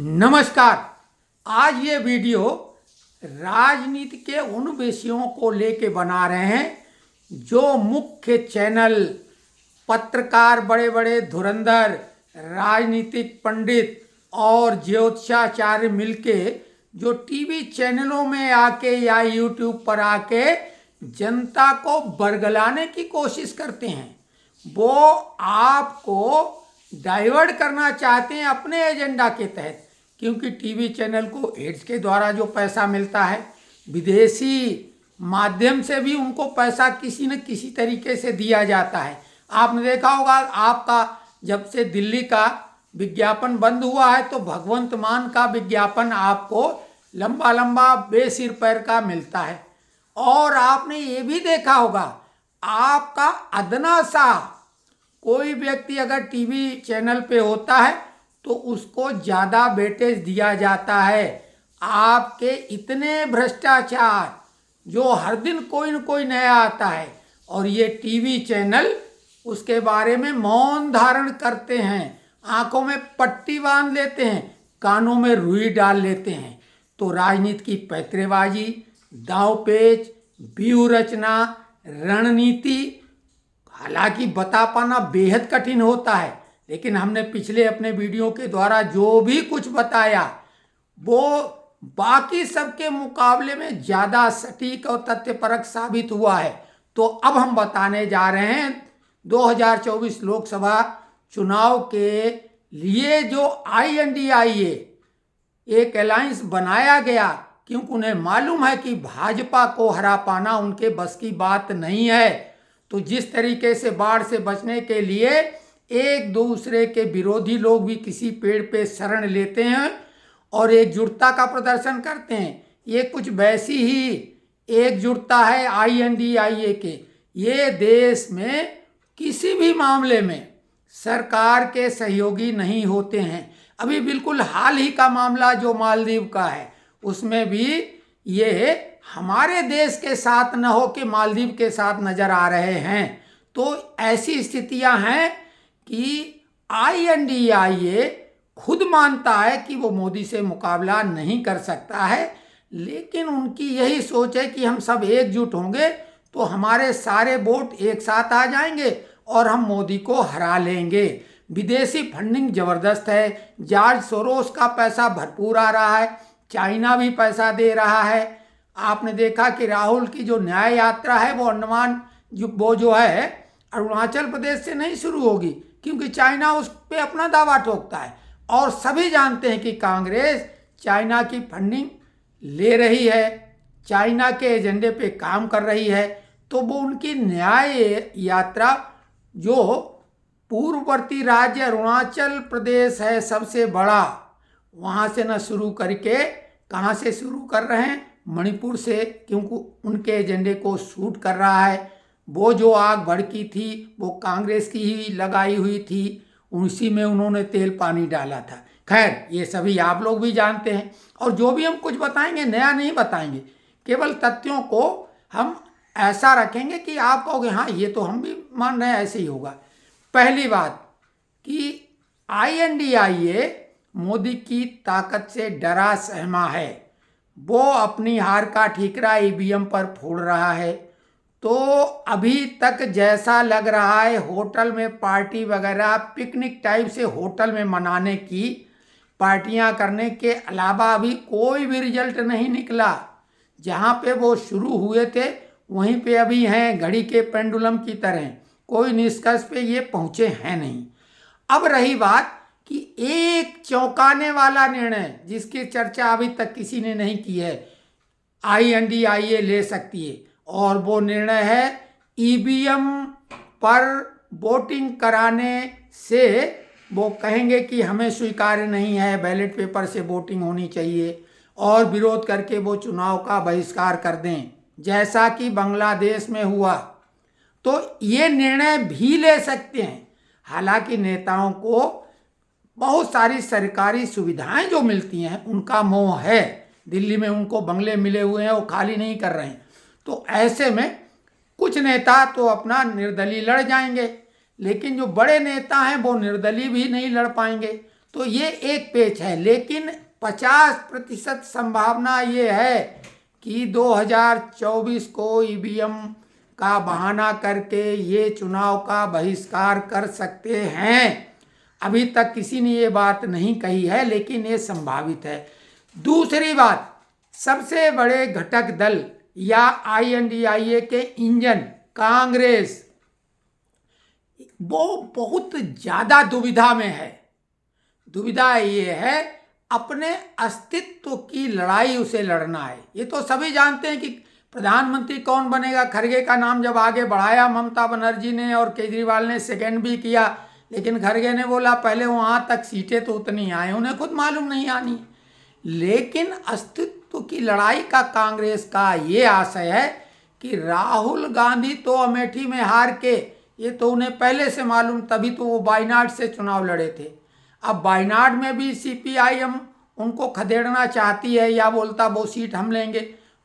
नमस्कार। आज ये वीडियो राजनीति के उन विषयों को लेके बना रहे हैं जो मुख्य चैनल, पत्रकार, बड़े बड़े धुरंधर, राजनीतिक पंडित और ज्योतिषाचार्य मिलके जो टीवी चैनलों में आके या यूट्यूब पर आके जनता को बरगलाने की कोशिश करते हैं। वो आपको डाइवर्ट करना चाहते हैं अपने एजेंडा के तहत, क्योंकि टीवी चैनल को एड्स के द्वारा जो पैसा मिलता है, विदेशी माध्यम से भी उनको पैसा किसी न किसी तरीके से दिया जाता है। आपने देखा होगा, आपका जब से दिल्ली का विज्ञापन बंद हुआ है तो भगवंत मान का विज्ञापन आपको लंबा लंबा बेसिर पैर का मिलता है। और आपने ये भी देखा होगा, आपका अदना सा कोई व्यक्ति अगर टीवी चैनल पे होता है तो उसको ज़्यादा वेटेज दिया जाता है। आपके इतने भ्रष्टाचार जो हर दिन कोई न कोई नया आता है, और ये टीवी चैनल उसके बारे में मौन धारण करते हैं, आंखों में पट्टी बांध लेते हैं, कानों में रुई डाल लेते हैं। तो राजनीति की पैतरेबाजी, दांवपेच, व्यूह रचना, रणनीति हालांकि बता पाना बेहद कठिन होता है, लेकिन हमने पिछले अपने वीडियो के द्वारा जो भी कुछ बताया वो बाकी सबके मुकाबले में ज़्यादा सटीक और तथ्यपरक साबित हुआ है। तो अब हम बताने जा रहे हैं 2024 लोकसभा चुनाव के लिए जो INDIA एक अलायंस बनाया गया, क्योंकि उन्हें मालूम है कि भाजपा को हरा पाना उनके बस की बात नहीं है। तो जिस तरीके से बाढ़ से बचने के लिए एक दूसरे के विरोधी लोग भी किसी पेड़ पे शरण लेते हैं और एकजुटता का प्रदर्शन करते हैं, ये कुछ वैसी ही एकजुटता है INDIA के। ये देश में किसी भी मामले में सरकार के सहयोगी नहीं होते हैं। अभी बिल्कुल हाल ही का मामला जो मालदीव का है, उसमें भी ये हमारे देश के साथ न हो के मालदीव के साथ नजर आ रहे हैं। तो ऐसी स्थितियां हैं कि INDIA खुद मानता है कि वो मोदी से मुकाबला नहीं कर सकता है, लेकिन उनकी यही सोच है कि हम सब एकजुट होंगे तो हमारे सारे वोट एक साथ आ जाएंगे और हम मोदी को हरा लेंगे। विदेशी फंडिंग जबरदस्त है, जॉर्ज सोरोस का पैसा भरपूर आ रहा है, चाइना भी पैसा दे रहा है। आपने देखा कि राहुल की जो न्याय यात्रा है वो अंडमान जो है अरुणाचल प्रदेश से नहीं शुरू होगी, क्योंकि चाइना उस पर अपना दावा ठोकता है। और सभी जानते हैं कि कांग्रेस चाइना की फंडिंग ले रही है, चाइना के एजेंडे पे काम कर रही है। तो वो उनकी न्याय यात्रा जो पूर्ववर्ती राज्य अरुणाचल प्रदेश है सबसे बड़ा, वहाँ से न शुरू करके कहाँ से शुरू कर रहे हैं, मणिपुर से, क्योंकि उनके एजेंडे को सूट कर रहा है। वो जो आग भड़की थी वो कांग्रेस की ही लगाई हुई थी, उसी में उन्होंने तेल पानी डाला था। खैर, ये सभी आप लोग भी जानते हैं, और जो भी हम कुछ बताएंगे नया नहीं बताएंगे, केवल तथ्यों को हम ऐसा रखेंगे कि आप कहोगे हाँ ये तो हम भी मान रहे हैं, ऐसे ही होगा। पहली बात कि INDIA मोदी की ताकत से डरा सहमा है, वो अपनी हार का ठीकरा EVM पर फोड़ रहा है। तो अभी तक जैसा लग रहा है होटल में पार्टी वगैरह, पिकनिक टाइप से होटल में मनाने की पार्टियां करने के अलावा अभी कोई भी रिजल्ट नहीं निकला। जहां पे वो शुरू हुए थे वहीं पे अभी हैं, घड़ी के पेंडुलम की तरह, कोई निष्कर्ष पे ये पहुंचे हैं नहीं। अब रही बात कि एक चौंकाने वाला निर्णय जिसकी चर्चा अभी तक किसी ने नहीं की है, INDIA ले सकती है, और वो निर्णय है EVM पर वोटिंग कराने से वो कहेंगे कि हमें स्वीकार्य नहीं है, बैलेट पेपर से वोटिंग होनी चाहिए, और विरोध करके वो चुनाव का बहिष्कार कर दें, जैसा कि बांग्लादेश में हुआ। तो ये निर्णय भी ले सकते हैं। हालांकि नेताओं को बहुत सारी सरकारी सुविधाएं जो मिलती हैं उनका मोह है, दिल्ली में उनको बंगले मिले हुए हैं, वो खाली नहीं कर रहे हैं। तो ऐसे में कुछ नेता तो अपना निर्दलीय लड़ जाएंगे, लेकिन जो बड़े नेता हैं वो निर्दलीय भी नहीं लड़ पाएंगे। तो ये एक पेच है, लेकिन 50% संभावना ये है कि 2024 को ईवीएम का बहाना करके ये चुनाव का बहिष्कार कर सकते हैं। अभी तक किसी ने ये बात नहीं कही है, लेकिन ये संभावित है। दूसरी बात, सबसे बड़े घटक दल या INDIA के इंजन कांग्रेस, वो बहुत ज़्यादा दुविधा में है। दुविधा ये है, अपने अस्तित्व की लड़ाई उसे लड़ना है। ये तो सभी जानते हैं कि प्रधानमंत्री कौन बनेगा। खड़गे का नाम जब आगे बढ़ाया ममता बनर्जी ने और केजरीवाल ने सेकंड भी किया, लेकिन खड़गे ने बोला पहले वहाँ तक सीटें तो उतनी आए, उन्हें खुद मालूम नहीं आनी। लेकिन अस्तित्व की लड़ाई का कांग्रेस का ये आशय है कि राहुल गांधी तो अमेठी में हार के, ये तो उन्हें पहले से मालूम, तभी तो वो वायनाड से चुनाव लड़े थे। अब वायनाड में भी CPIM उनको खदेड़ना चाहती है या बोलता वो सीट हम लेंगे,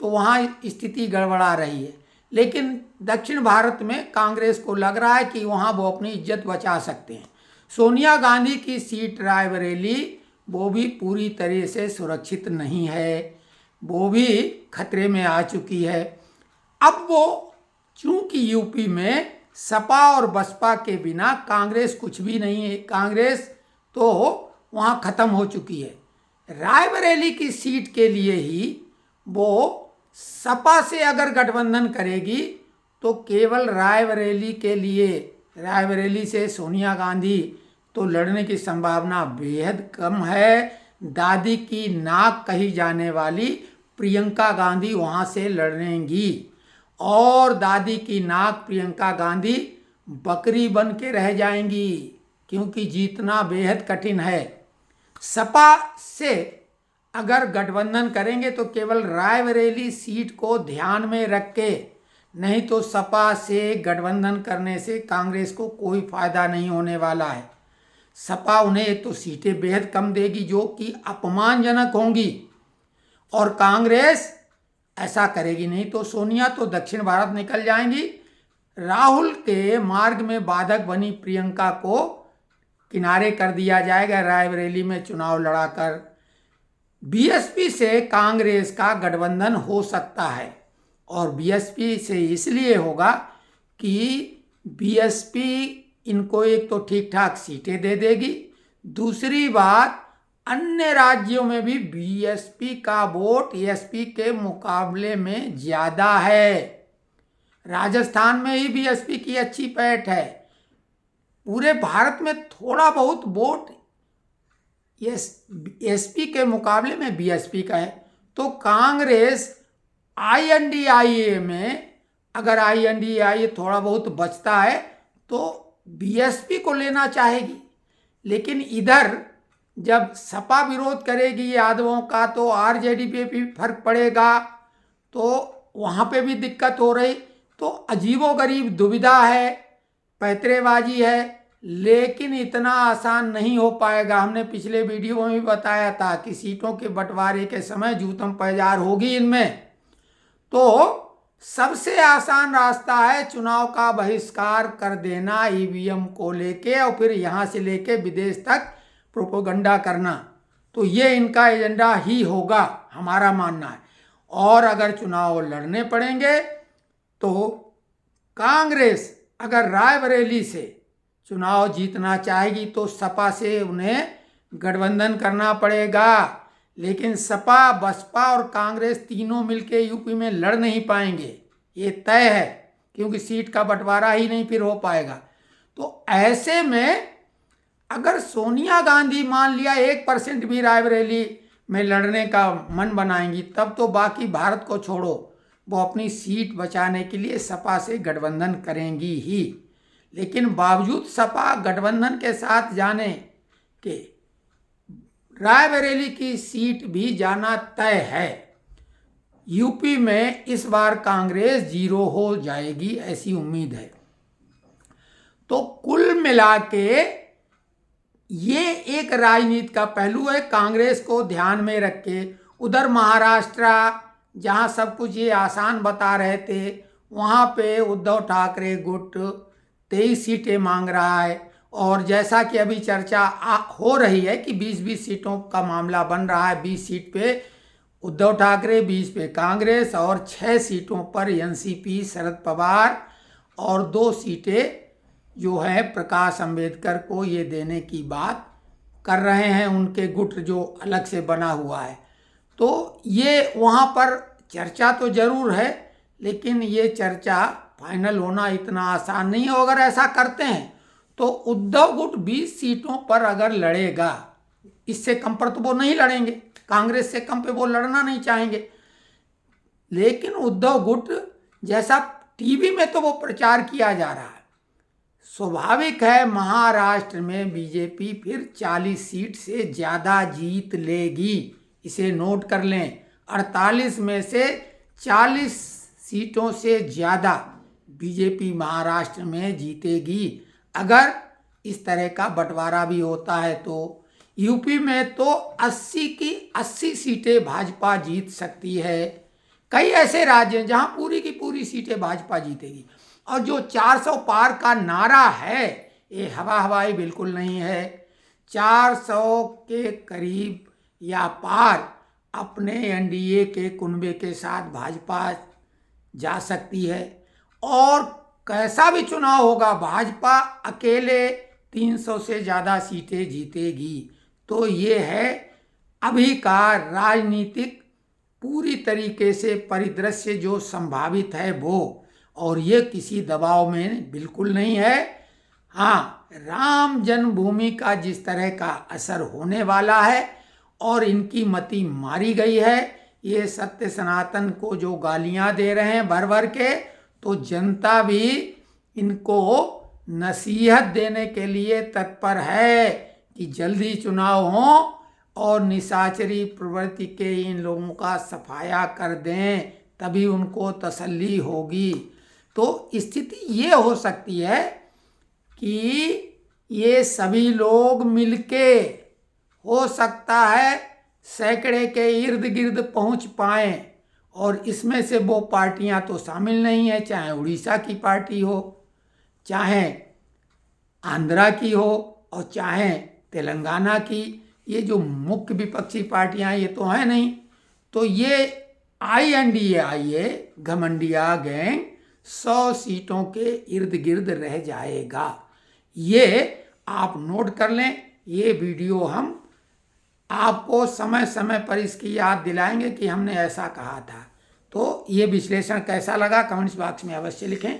तो वहाँ स्थिति गड़बड़ा रही है। लेकिन दक्षिण भारत में कांग्रेस को लग रहा है कि वहाँ वो अपनी इज्जत बचा सकते हैं। सोनिया गांधी की सीट रायबरेली, वो भी पूरी तरह से सुरक्षित नहीं है, वो भी खतरे में आ चुकी है। अब वो चूंकि यूपी में सपा और बसपा के बिना कांग्रेस कुछ भी नहीं है, कांग्रेस तो वहाँ ख़त्म हो चुकी है। रायबरेली की सीट के लिए ही वो सपा से अगर गठबंधन करेगी तो केवल रायबरेली के लिए, रायबरेली से सोनिया गांधी तो लड़ने की संभावना बेहद कम है। दादी की नाक कही जाने वाली प्रियंका गांधी वहाँ से लड़ेंगी और दादी की नाक प्रियंका गांधी बकरी बन के रह जाएंगी, क्योंकि जीतना बेहद कठिन है। सपा से अगर गठबंधन करेंगे तो केवल रायबरेली सीट को ध्यान में रख के, नहीं तो सपा से गठबंधन करने से कांग्रेस को कोई फायदा नहीं होने वाला है। सपा उन्हें एक तो सीटें बेहद कम देगी जो कि अपमानजनक होंगी, और कांग्रेस ऐसा करेगी नहीं, तो सोनिया तो दक्षिण भारत निकल जाएंगी। राहुल के मार्ग में बाधक बनी प्रियंका को किनारे कर दिया जाएगा रायबरेली में चुनाव लड़ाकर। BSP से कांग्रेस का गठबंधन हो सकता है, और BSP से इसलिए होगा कि BSP इनको एक तो ठीक ठाक सीटें दे देगी, दूसरी बात अन्य राज्यों में भी BSP का वोट SP के मुकाबले में ज़्यादा है। राजस्थान में ही BSP की अच्छी पैठ है। पूरे भारत में थोड़ा बहुत वोट SP के मुकाबले में BSP का है। तो कांग्रेस INDIA में, अगर INDIA थोड़ा बहुत बचता है तो BSP को लेना चाहेगी, लेकिन इधर जब सपा विरोध करेगी यादवों का तो RJD पे भी फर्क पड़ेगा, तो वहाँ पे भी दिक्कत हो रही। तो अजीबोगरीब दुविधा है, पैतरेबाजी है, लेकिन इतना आसान नहीं हो पाएगा। हमने पिछले वीडियो में भी बताया था कि सीटों के बंटवारे के समय जूतम पैजार होगी इनमें। तो सबसे आसान रास्ता है चुनाव का बहिष्कार कर देना EVM को लेके, और फिर यहाँ से लेके विदेश तक प्रोपोगंडा करना। तो ये इनका एजेंडा ही होगा, हमारा मानना है। और अगर चुनाव लड़ने पड़ेंगे तो कांग्रेस अगर रायबरेली से चुनाव जीतना चाहेगी तो सपा से उन्हें गठबंधन करना पड़ेगा। लेकिन सपा, बसपा और कांग्रेस तीनों मिलके यूपी में लड़ नहीं पाएंगे, ये तय है, क्योंकि सीट का बंटवारा ही नहीं फिर हो पाएगा। तो ऐसे में अगर सोनिया गांधी मान लिया 1% भी रायबरेली में लड़ने का मन बनाएंगी, तब तो बाकी भारत को छोड़ो, वो अपनी सीट बचाने के लिए सपा से गठबंधन करेंगी ही। लेकिन बावजूद सपा गठबंधन के साथ जाने के रायबरेली की सीट भी जाना तय है। यूपी में इस बार कांग्रेस 0 हो जाएगी, ऐसी उम्मीद है। तो कुल मिला के ये एक राजनीति का पहलू है, कांग्रेस को ध्यान में रख के। उधर महाराष्ट्र, जहां सब कुछ ये आसान बता रहे थे, वहां पे उद्धव ठाकरे गुट 23 सीटें मांग रहा है। और जैसा कि अभी चर्चा हो रही है कि 20-20 सीटों का मामला बन रहा है, 20 सीट पे उद्धव ठाकरे, 20 पे कांग्रेस और 6 सीटों पर एनसीपी शरद पवार और 2 सीटें जो है प्रकाश अंबेडकर को ये देने की बात कर रहे हैं, उनके गुट जो अलग से बना हुआ है। तो ये वहाँ पर चर्चा तो जरूर है, लेकिन ये चर्चा फाइनल होना इतना आसान नहीं है। अगर ऐसा करते हैं तो उद्धव गुट 20 सीटों पर अगर लड़ेगा, इससे कम पर तो वो नहीं लड़ेंगे, कांग्रेस से कम पे वो लड़ना नहीं चाहेंगे। लेकिन उद्धव गुट जैसा टीवी में तो वो प्रचार किया जा रहा है, स्वाभाविक है महाराष्ट्र में बीजेपी फिर 40 सीट से ज़्यादा जीत लेगी। इसे नोट कर लें, 48 में से 40 सीटों से ज़्यादा बीजेपी महाराष्ट्र में जीतेगी। अगर इस तरह का बंटवारा भी होता है तो यूपी में तो 80 की 80 सीटें भाजपा जीत सकती है। कई ऐसे राज्य हैं जहां पूरी की पूरी सीटें भाजपा जीतेगी। और जो 400 पार का नारा है ये हवाई बिल्कुल नहीं है। 400 के करीब या पार अपने एनडीए के कुनबे के साथ भाजपा जा सकती है। और कैसा भी चुनाव होगा भाजपा अकेले 300 से ज़्यादा सीटें जीतेगी। तो ये है अभी का राजनीतिक पूरी तरीके से परिदृश्य जो संभावित है वो, और ये किसी दबाव में बिल्कुल नहीं है। हाँ, राम जन्मभूमि का जिस तरह का असर होने वाला है और इनकी मति मारी गई है, ये सत्य सनातन को जो गालियां दे रहे हैं भर भर के, तो जनता भी इनको नसीहत देने के लिए तत्पर है कि जल्दी चुनाव हो और निशाचरी प्रवृत्ति के इन लोगों का सफाया कर दें, तभी उनको तसल्ली होगी। तो स्थिति ये हो सकती है कि ये सभी लोग मिलके हो सकता है सैकड़े के इर्द गिर्द पहुंच पाएं, और इसमें से वो पार्टियां तो शामिल नहीं है, चाहे उड़ीसा की पार्टी हो, चाहे आंध्रा की हो और चाहे तेलंगाना की। ये जो मुख्य विपक्षी पार्टियां ये तो हैं नहीं। तो ये INDA घमंडिया गैंग 100 सीटों के इर्द गिर्द रह जाएगा। ये आप नोट कर लें। ये वीडियो हम आपको समय समय पर इसकी याद दिलाएंगे कि हमने ऐसा कहा था। तो ये विश्लेषण कैसा लगा कमेंट्स बॉक्स में अवश्य लिखें।